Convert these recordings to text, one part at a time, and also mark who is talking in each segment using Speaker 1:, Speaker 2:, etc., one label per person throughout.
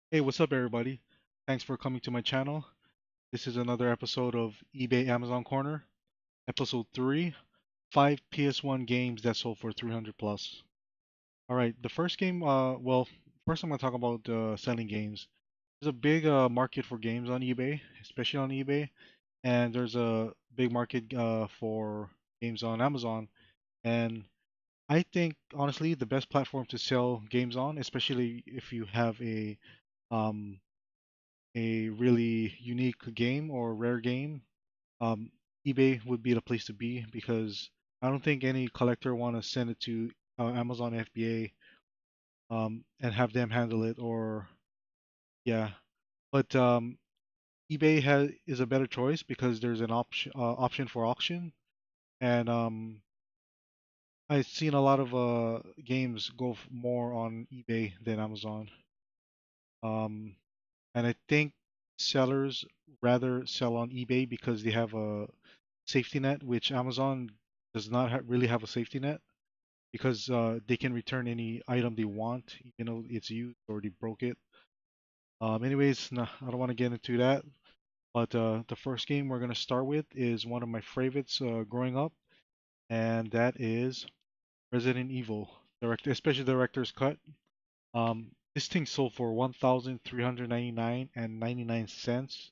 Speaker 1: Hey, what's up, everybody? Thanks for coming to my channel. This is another episode of eBay Amazon Corner, episode 3, 5 PS1 games that sold for 300 plus. All right, the first game, first I'm going to talk about selling games. There's a big market for games on eBay, especially on eBay, and there's a big market for games on Amazon. And I think, honestly, the best platform to sell games on, especially if you have um, a really unique game or rare game, um, eBay would be the place to be because I don't think any collector want to send it to Amazon FBA and have them handle it or yeah. But eBay has is a better choice because there's an option for auction and I've seen a lot of games go more on eBay than Amazon. Um, and I think sellers rather sell on eBay because they have a safety net, which Amazon does not really have a safety net because they can return any item they want, even though it's used or they broke it. Anyways, no, I don't want to get into that. But the first game we're gonna start with is one of my favorites growing up, and that is Resident Evil, especially the director's cut. This thing sold for 1,399 and 99 cents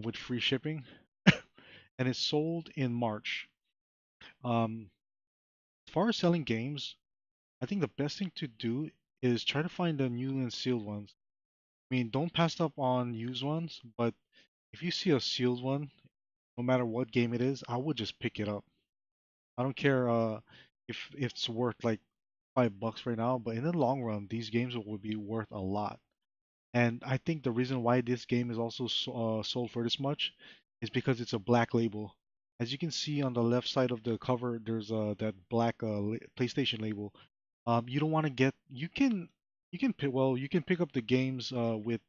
Speaker 1: with free shipping, and it sold in March. Um, as far as selling games, I think the best thing to do is try to find the new and sealed ones. I mean, don't pass up on used ones, but if you see a sealed one, no matter what game it is, I would just pick it up. I don't care if it's worth like $5 right now, but in the long run, these games will be worth a lot. And I think the reason why this game is also sold for this much is because it's a black label. As you can see on the left side of the cover, there's that black PlayStation label. You don't want to get you can pick up the games with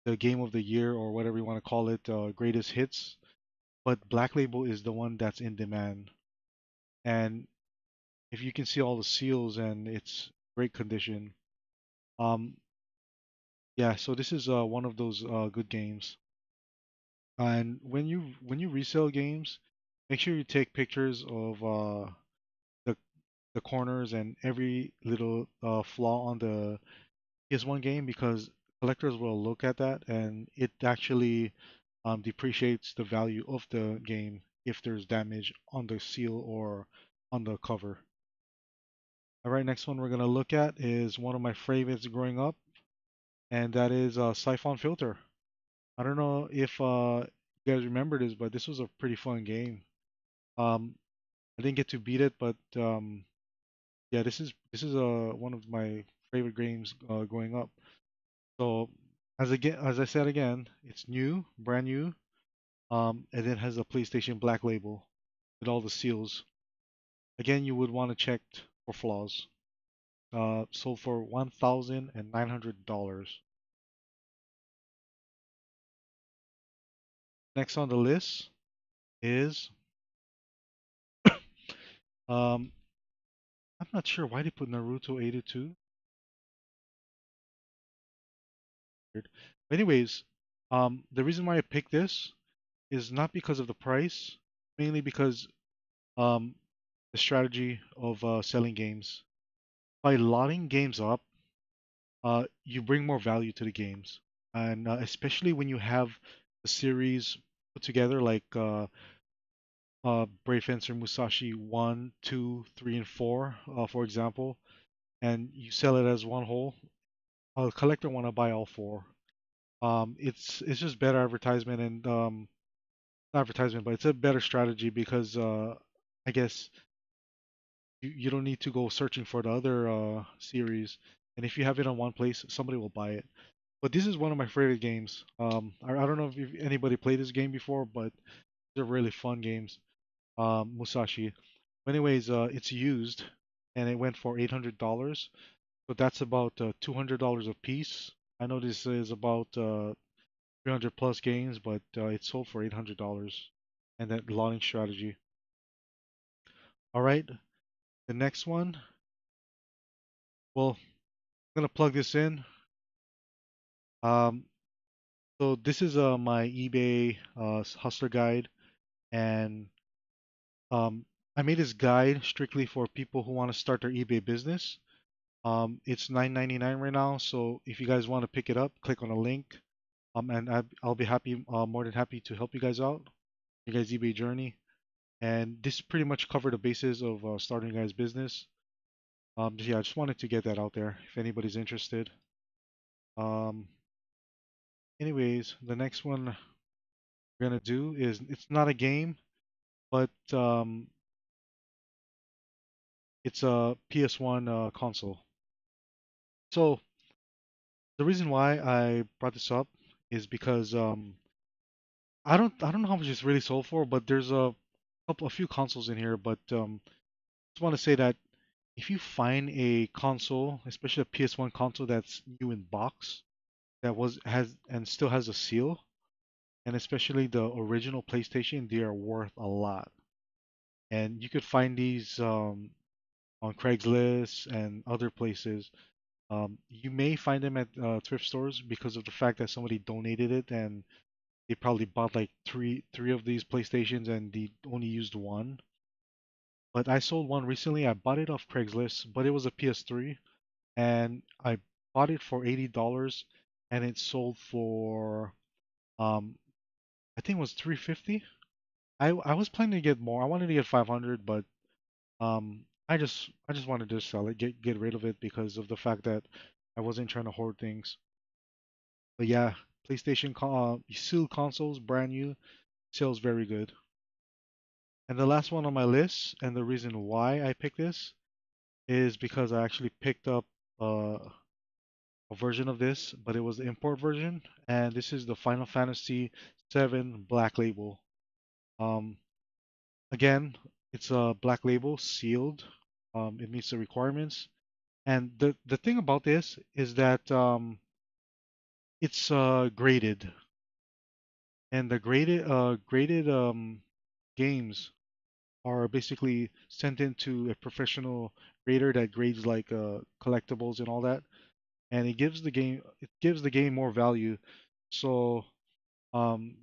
Speaker 1: the game of the year or whatever you want to call it, greatest hits. But Black Label is the one that's in demand. And if you can see all the seals and it's great condition. Um, yeah, so this is one of those good games. And when you resell games, make sure you take pictures of the the corners and every little flaw on the PS1 game because collectors will look at that and it actually depreciates the value of the game if there's damage on the seal or on the cover. All right, next one we're gonna look at is one of my favorites growing up, and that is Syphon Filter. I don't know if you guys remember this, but this was a pretty fun game. Um, I didn't get to beat it, but yeah, this is one of my favorite games growing up. So as I said again, it's new, brand new, and it has a PlayStation Black label with all the seals. Again, you would want to check for flaws. Sold for $1,900. Next on the list is um, I'm not sure why they put Naruto 82. But anyways, the reason why I picked this is not because of the price, mainly because um, the strategy of selling games. By lotting games up, you bring more value to the games, and especially when you have a series put together like Brave Fencer Musashi 1, 2, 3, and 4, for example, and you sell it as one whole. A collector want to buy all four. It's just better advertisement and not advertisement, but it's a better strategy because I guess you don't need to go searching for the other series, and if you have it on one place, somebody will buy it. But this is one of my favorite games. I don't know if anybody played this game before, but they're really fun games. Musashi. Anyways, it's used, and it went for $800. So that's about $200 a piece. I know this is about 300 plus games, but it sold for $800. And that launching strategy. All right, the next one. Well, I'm gonna plug this in. Um, so this is my eBay hustler guide, and um, I made this guide strictly for people who want to start their eBay business. It's 9.99 right now, so if you guys want to pick it up, click on the link. And I'll be happy, more than happy to help you guys out, your guys' eBay journey. And this pretty much covered the basis of starting your guys' business. Yeah, I just wanted to get that out there if anybody's interested. Um, Anyways, the next one we're gonna do is it's not a game, but it's a PS1 console. So the reason why I brought this up is because I don't know how much it's really sold for, but there's a few consoles in here, but just want to say that if you find a console, especially a PS1 console that's new in box, that was has and still has a seal, and especially the original PlayStation, they are worth a lot. And you could find these on Craigslist and other places. You may find them at thrift stores because of the fact that somebody donated it and they probably bought like three of these PlayStations and they only used one. But I sold one recently. I bought it off Craigslist, but it was a PS3 and I bought it for $80 and it sold for um I think it was 350. I was planning to get more. I wanted to get 500, but I just wanted to sell it, get rid of it because of the fact that I wasn't trying to hoard things. But yeah, sealed consoles, brand new, sells very good. And the last one on my list, and the reason why I picked this is because I actually picked up uh, a version of this, but it was the import version, and this is the Final Fantasy VII Black Label. Um, Again, it's a Black Label, sealed. It meets the requirements. And the thing about this is that it's graded, and the graded games are basically sent into a professional grader that grades like collectibles and all that, and it gives the game more value. So um,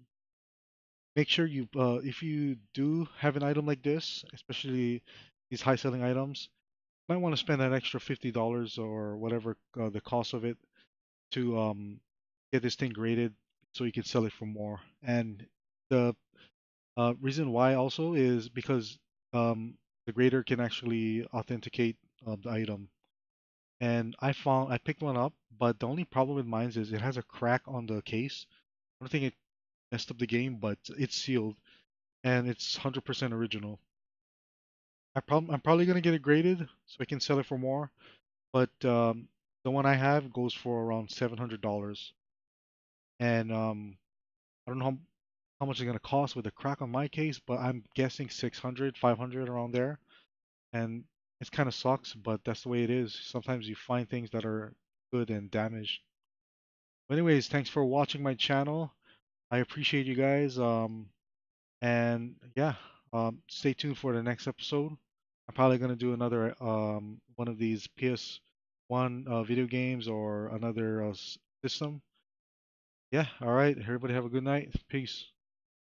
Speaker 1: make sure if you do have an item like this, especially these high selling items, you might want to spend that extra $50 or whatever the cost of it to get this thing graded so you can sell it for more. And the reason why also is because the grader can actually authenticate the item. And I picked one up, but the only problem with mine is it has a crack on the case. I don't think it messed up the game, but it's sealed and it's 100% original. I'm probably gonna get it graded so I can sell it for more, but the one I have goes for around $700, and I don't know how much it's gonna cost with a crack on my case, but I'm guessing 600, 500 around there. And it kind of sucks, but that's the way it is. Sometimes you find things that are good and damaged. But anyways, thanks for watching my channel. I appreciate you guys. And yeah, stay tuned for the next episode. I'm probably gonna do another one of these PS1 video games or another system. Yeah, all right. Everybody have a good night. Peace.